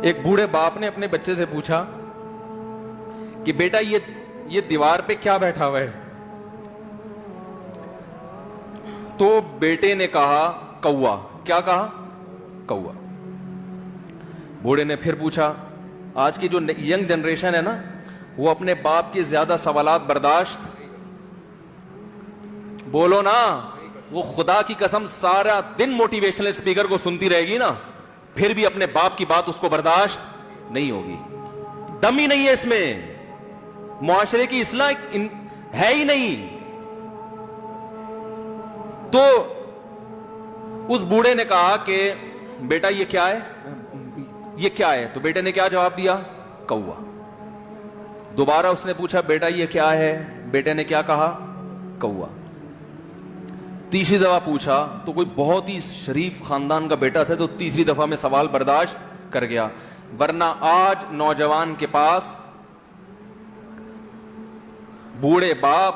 ایک بوڑھے باپ نے اپنے بچے سے پوچھا کہ بیٹا یہ دیوار پہ کیا بیٹھا ہوا ہے؟ تو بیٹے نے کہا کوا۔ کیا کہا؟ کوا۔ بوڑھے نے پھر پوچھا، آج کی جو ینگ جنریشن ہے نا، وہ اپنے باپ کے زیادہ سوالات برداشت، بولو نا، وہ خدا کی قسم سارا دن موٹیویشنل اسپیکر کو سنتی رہے گی نا، پھر بھی اپنے باپ کی بات اس کو برداشت نہیں ہوگی۔ دم ہی نہیں ہے اس میں، معاشرے کی اصلاح ہے ہی نہیں۔ تو اس بوڑھے نے کہا کہ بیٹا یہ کیا ہے؟ یہ کیا ہے؟ تو بیٹے نے کیا جواب دیا؟ کوا۔ دوبارہ اس نے پوچھا بیٹا یہ کیا ہے؟ بیٹے نے کیا کہا؟ کوا۔ تیسری دفعہ پوچھا تو کوئی بہت ہی شریف خاندان کا بیٹا تھا، تو تیسری دفعہ میں سوال برداشت کر گیا، ورنہ آج نوجوان کے پاس بوڑھے باپ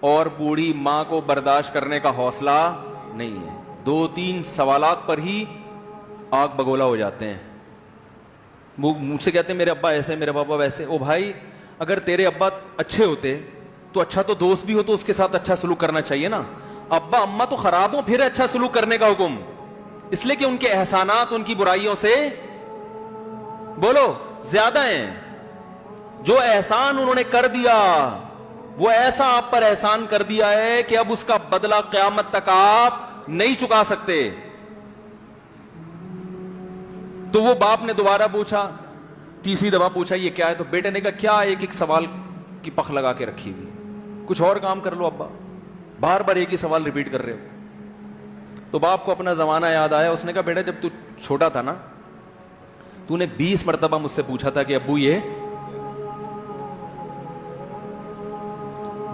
اور بوڑھی ماں کو برداشت کرنے کا حوصلہ نہیں ہے۔ 2-3 سوالات پر ہی آگ بگولا ہو جاتے ہیں۔ مجھ سے کہتے ہیں میرے ابا ایسے، میرے پاپا ویسے۔ او بھائی، اگر تیرے ابا اچھے ہوتے تو اچھا تو دوست بھی ہو تو اس کے ساتھ اچھا سلوک کرنا چاہیے نا۔ ابا اما تو خراب ہو پھر اچھا سلوک کرنے کا حکم، اس لیے کہ ان کے احسانات ان کی برائیوں سے بولو زیادہ ہیں۔ جو احسان انہوں نے کر دیا وہ ایسا آپ پر احسان کر دیا ہے کہ اب اس کا بدلہ قیامت تک آپ نہیں چکا سکتے۔ تو وہ باپ نے دوبارہ پوچھا، تیسری دفعہ پوچھا یہ کیا ہے؟ تو بیٹے نے کہا کیا ایک سوال کی پخ لگا کے رکھی ہوئی، کچھ اور کام کر لو ابا، بار بار ایک ہی سوال ریپیٹ کر رہے ہو۔ تو باپ کو اپنا زمانہ یاد آیا، اس نے کہا بیٹا جب تو چھوٹا تھا نا، تو نے 20 مرتبہ مجھ سے پوچھا تھا کہ ابو یہ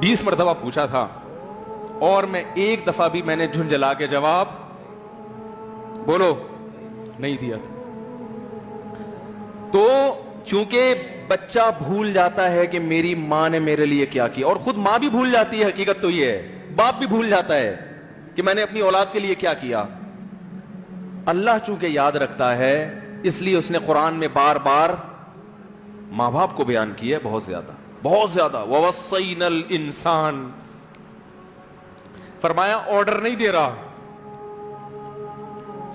20 مرتبہ پوچھا تھا، اور میں ایک دفعہ بھی میں نے جھنجھلا کے جواب بولو نہیں دیا تھا۔ تو چونکہ بچہ بھول جاتا ہے کہ میری ماں نے میرے لیے کیا کیا، اور خود ماں بھی بھول جاتی ہے، حقیقت تو یہ ہے باپ بھی بھول جاتا ہے کہ میں نے اپنی اولاد کے لیے کیا کیا۔ اللہ چونکہ یاد رکھتا ہے اس لیے اس نے قرآن میں بار بار ماں باپ کو بیان کیا ہے، بہت زیادہ بہت زیادہ۔ وَوَصَّيْنَا الْإِنسَانَ، فرمایا آرڈر نہیں دے رہا،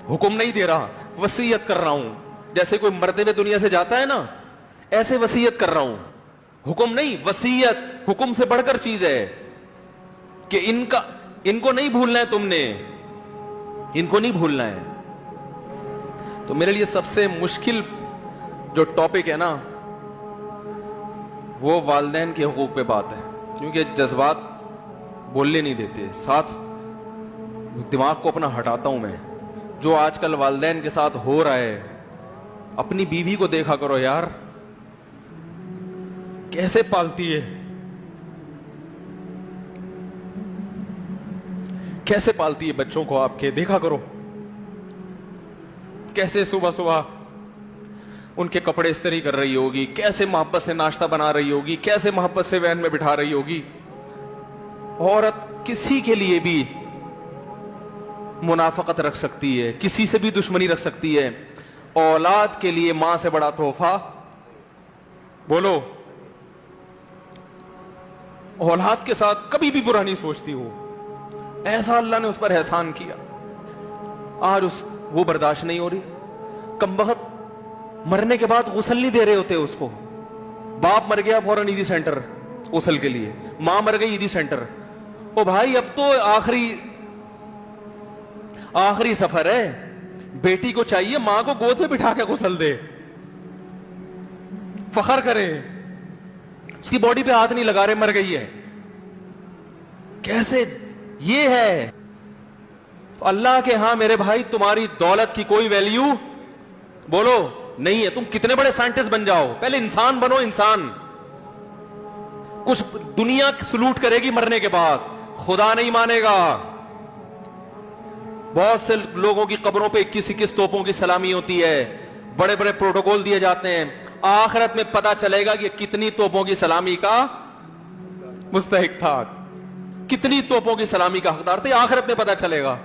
حکم نہیں دے رہا، وصیت کر رہا ہوں۔ جیسے کوئی مرتے ہوئے دنیا سے جاتا ہے نا، ایسے وصیت کر رہا ہوں، حکم نہیں، وصیت حکم سے بڑھ کر چیز ہے کہ ان کو نہیں بھولنا ہے، تم نے ان کو نہیں بھولنا ہے۔ تو میرے لیے سب سے مشکل جو ٹاپک ہے نا وہ والدین کے حقوق پہ بات ہے، کیونکہ جذبات بولنے نہیں دیتے، ساتھ دماغ کو اپنا ہٹاتا ہوں میں۔ جو آج کل والدین کے ساتھ ہو رہا ہے، اپنی بیوی کو دیکھا کرو یار، کیسے پالتی ہے، کیسے پالتی ہے بچوں کو آپ کے، دیکھا کرو کیسے صبح صبح ان کے کپڑے استری کر رہی ہوگی، کیسے محبت سے ناشتہ بنا رہی ہوگی، کیسے محبت سے وین میں بٹھا رہی ہوگی۔ عورت کسی کے لیے بھی منافقت رکھ سکتی ہے، کسی سے بھی دشمنی رکھ سکتی ہے، اولاد کے لیے ماں سے بڑا تحفہ بولو، اولاد کے ساتھ کبھی بھی برا نہیں سوچتی ہو، ایسا اللہ نے اس پر احسان کیا، آج وہ برداشت نہیں ہو رہی۔ کمبخت مرنے کے بعد غسل نہیں دے رہے ہوتے اس کو، باپ مر گیا فوراً عیدی سینٹر غسل کے لیے، ماں مر گئی عیدی سینٹر۔ او بھائی اب تو آخری سفر ہے، بیٹی کو چاہیے ماں کو گود میں بٹھا کے غسل دے، فخر کرے، اس کی باڈی پہ ہاتھ نہیں لگا رہے، مر گئی ہے، کیسے یہ ہے۔ تو اللہ کے ہاں میرے بھائی تمہاری دولت کی کوئی ویلیو بولو نہیں ہے، تم کتنے بڑے سائنٹسٹ بن جاؤ، پہلے انسان بنو، انسان۔ کچھ دنیا سلوٹ کرے گی مرنے کے بعد، خدا نہیں مانے گا۔ بہت سے لوگوں کی قبروں پہ 21 توپوں کی سلامی ہوتی ہے، بڑے بڑے پروٹوکول دیے جاتے ہیں، آخرت میں پتا چلے گا کہ کتنی توپوں کی سلامی کا مستحق تھا، کتنی توپوں کی سلامی کا حقدار تھے، آخرت میں پتا چلے گا۔